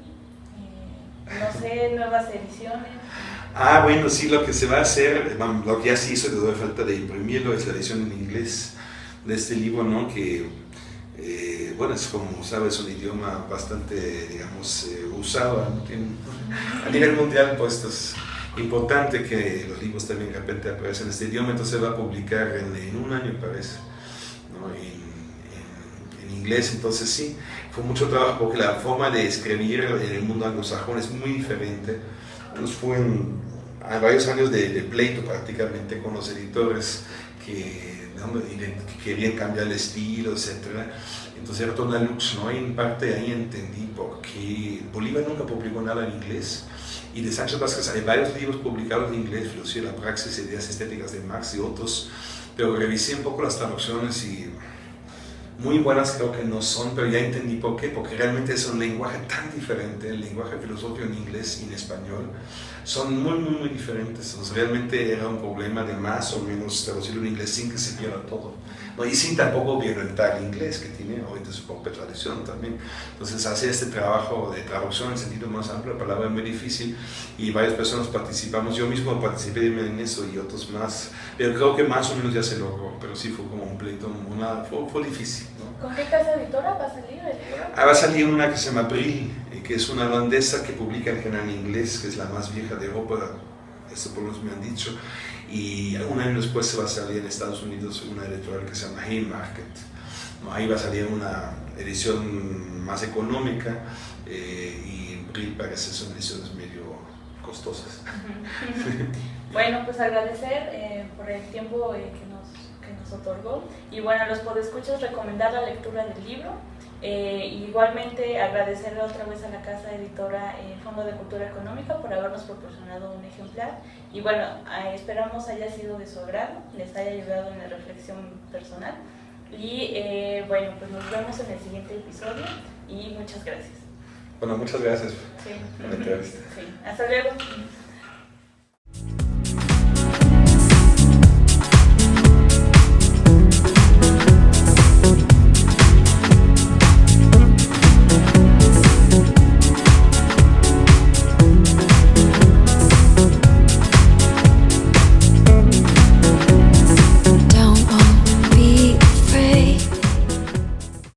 No sé, nuevas ediciones. Bueno, sí, lo que se va a hacer, lo que ya se hizo, que todavía falta de imprimirlo, es la edición en inglés de este libro, ¿no? Que, bueno, es como sabes, un idioma bastante, digamos, usado a nivel mundial, pues es importante que los libros también de repente aparecen en este idioma, entonces se va a publicar en un año, parece, ¿no? En inglés. Entonces sí, fue mucho trabajo porque la forma de escribir en el mundo anglosajón es muy diferente. Nos fue varios años de pleito prácticamente con los editores que querían cambiar el estilo, etc. Entonces era toda una lucha, ¿no? Y en parte ahí entendí por qué Bolívar nunca publicó nada en inglés Y de Sánchez Vázquez hay varios libros publicados en inglés, Filosofía de la Praxis, Ideas Estéticas de Marx y otros, pero revisé un poco las traducciones y muy buenas creo que no son, pero ya entendí por qué, porque realmente es un lenguaje tan diferente, el lenguaje filosófico en inglés y en español son muy diferentes. Entonces, realmente era un problema de más o menos traducirlo en inglés sin que se pierda todo, ¿no? Y sin tampoco violentar el inglés, que tiene ahorita su propia tradición también. Entonces, hacer este trabajo de traducción en sentido más amplio, la palabra es muy difícil y varias personas participamos. Yo mismo participé en eso y otros más, pero creo que más o menos ya se logró, pero sí fue como un pleito, fue difícil, ¿no? ¿Con qué casa editora va a salir el libro? Va a salir una que se llama Brill, que es una holandesa que publica en general en inglés, que es la más vieja de Europa, eso por lo menos me han dicho, y un año después se va a salir en Estados Unidos una editorial que se llama Haymarket. Ahí va a salir una edición más económica y Brill parece que son ediciones medio costosas. Bueno, pues agradecer por el tiempo que nos otorgó, y bueno, a los podescuchos recomendar la lectura del libro. Igualmente agradecerle otra vez a la casa editora Fondo de Cultura Económica por habernos proporcionado un ejemplar, y bueno, esperamos haya sido de su agrado, les haya ayudado en la reflexión personal, y bueno, pues nos vemos en el siguiente episodio y muchas gracias. Bueno, muchas gracias Sí. por la entrevista. Sí. Hasta luego.